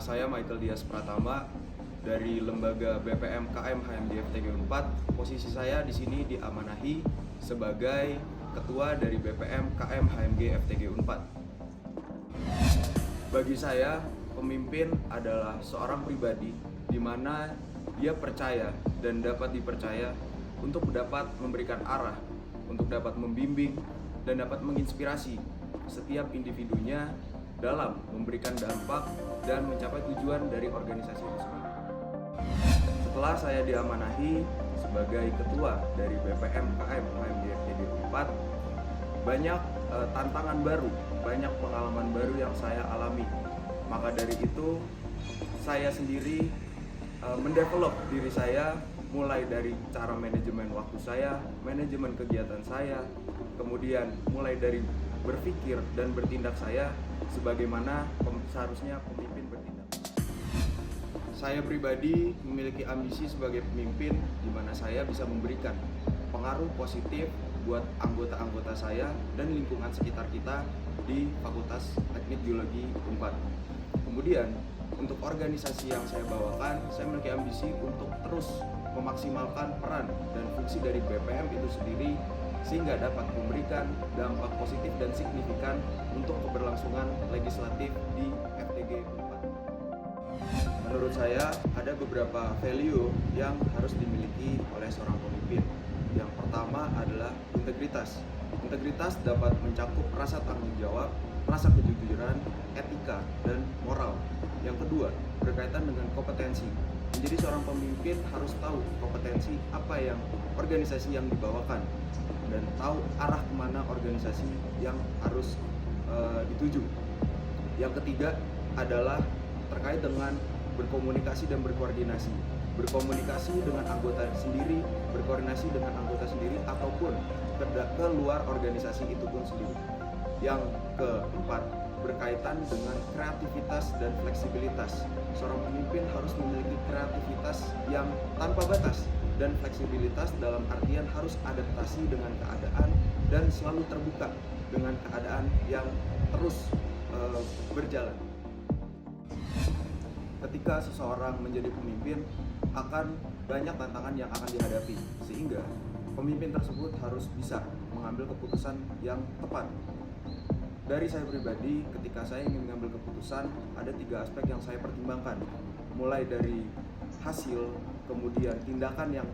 saya Michael Dias Pratama dari lembaga BPM KM HMG FTG 4. Posisi saya di sini diamanahi sebagai ketua dari BPM KM HMG FTG 4. Bagi saya, pemimpin adalah seorang pribadi di mana dia percaya dan dapat dipercaya untuk dapat memberikan arah, untuk dapat membimbing dan dapat menginspirasi setiap individunya dalam memberikan dampak dan mencapai tujuan dari organisasi itu sendiri. Setelah saya diamanahi sebagai ketua dari BPM KM HMG FTG 4, banyak tantangan baru, banyak pengalaman baru yang saya alami. Maka dari itu, saya sendiri mendevelop diri saya mulai dari cara manajemen waktu saya, manajemen kegiatan saya, kemudian mulai dari berpikir dan bertindak saya sebagaimana seharusnya pemimpin bertindak. Saya pribadi memiliki ambisi sebagai pemimpin di mana saya bisa memberikan pengaruh positif buat anggota-anggota saya dan lingkungan sekitar kita di Fakultas Teknik Biologi Unpad. Kemudian, untuk organisasi yang saya bawakan, saya memiliki ambisi untuk terus memaksimalkan peran dan fungsi dari BPM itu sendiri sehingga dapat memberikan dampak positif dan signifikan untuk keberlangsungan legislatif di FTG 4. Menurut saya, ada beberapa value yang harus dimiliki oleh seorang pemimpin. Yang pertama adalah integritas. Integritas dapat mencakup rasa tanggung jawab, rasa kejujuran, etika, dan moral. Yang kedua, berkaitan dengan kompetensi. Menjadi seorang pemimpin harus tahu kompetensi apa yang organisasi yang dibawakan dan tahu arah kemana organisasi yang harus dituju. Yang ketiga adalah terkait dengan berkomunikasi dan berkoordinasi. Berkomunikasi dengan anggota sendiri, berkoordinasi dengan anggota sendiri, ataupun ke luar organisasi itu pun sendiri. Yang keempat, berkaitan dengan kreativitas dan fleksibilitas. Seorang pemimpin harus memiliki kreativitas yang tanpa batas dan fleksibilitas dalam artian harus adaptasi dengan keadaan dan selalu terbuka dengan keadaan yang terus berjalan. Ketika seseorang menjadi pemimpin, akan banyak tantangan yang akan dihadapi, sehingga pemimpin tersebut harus bisa mengambil keputusan yang tepat. Dari saya pribadi, ketika saya ingin mengambil keputusan, ada 3 aspek yang saya pertimbangkan. Mulai dari hasil, kemudian tindakan yang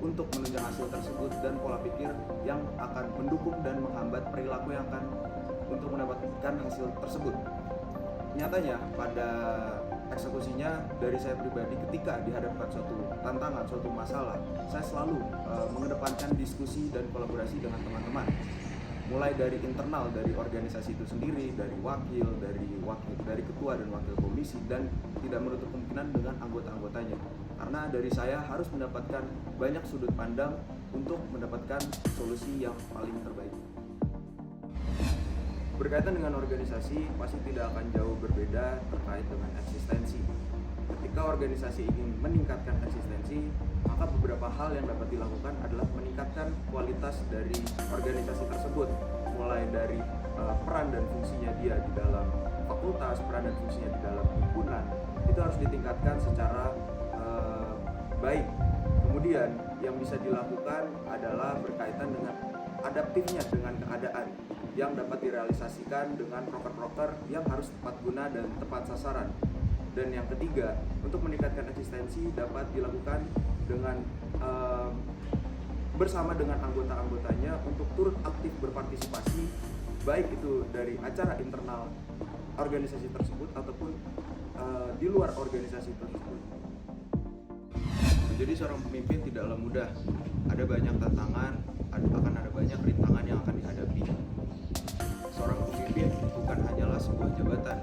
untuk menunjang hasil tersebut, dan pola pikir yang akan mendukung dan menghambat perilaku yang akan untuk mendapatkan hasil tersebut. Nyatanya, pada eksekusinya dari saya pribadi ketika dihadapkan suatu tantangan, suatu masalah, saya selalu mengedepankan diskusi dan kolaborasi dengan teman-teman. Mulai dari internal dari organisasi itu sendiri, dari ketua dan wakil komisi, dan tidak menutup kemungkinan dengan anggota-anggotanya. Karena dari saya harus mendapatkan banyak sudut pandang untuk mendapatkan solusi yang paling terbaik. Berkaitan dengan organisasi, pasti tidak akan jauh berbeda terkait dengan eksistensi. Ketika organisasi ingin meningkatkan eksistensi, maka beberapa hal yang dapat dilakukan adalah meningkatkan kualitas dari organisasi tersebut. Mulai dari peran dan fungsinya dia di dalam fakultas, peran dan fungsinya di dalam himpunan, itu harus ditingkatkan secara baik. Kemudian yang bisa dilakukan adalah berkaitan dengan adaptifnya dengan keadaan yang dapat direalisasikan dengan proker-proker yang harus tepat guna dan tepat sasaran. Dan yang ketiga, untuk meningkatkan eksistensi dapat dilakukan dengan bersama dengan anggota-anggotanya untuk turut aktif berpartisipasi, baik itu dari acara internal organisasi tersebut ataupun di luar organisasi tersebut. Jadi seorang pemimpin tidaklah mudah. Ada banyak tantangan, akan ada banyak rintangan yang akan dihadapi. Seorang pemimpin bukan hanyalah sebuah jabatan,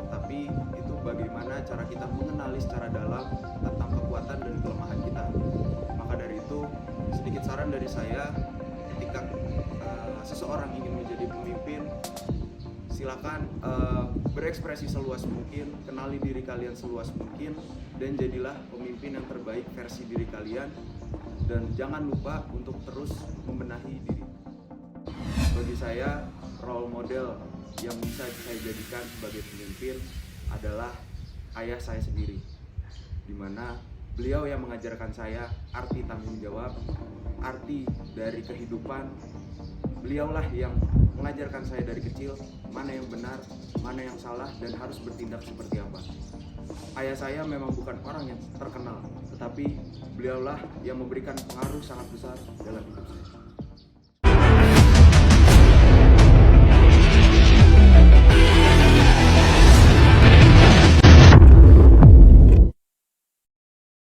tapi itu bagaimana cara kita mengenali secara dalam tentang kekuatan dan kelemahan kita. Maka dari itu, sedikit saran dari saya, ketika seseorang ingin menjadi pemimpin, silakan berekspresi seluas mungkin, kenali diri kalian seluas mungkin, dan jadilah pemimpin yang terbaik versi diri kalian. Dan jangan lupa untuk terus membenahi diri. Bagi saya, role model yang bisa saya jadikan sebagai pemimpin adalah ayah saya sendiri, di mana beliau yang mengajarkan saya arti tanggung jawab, arti dari kehidupan. Beliaulah yang mengajarkan saya dari kecil mana yang benar, mana yang salah, dan harus bertindak seperti apa. Ayah saya memang bukan orang yang terkenal, tetapi beliaulah yang memberikan pengaruh sangat besar dalam hidup saya.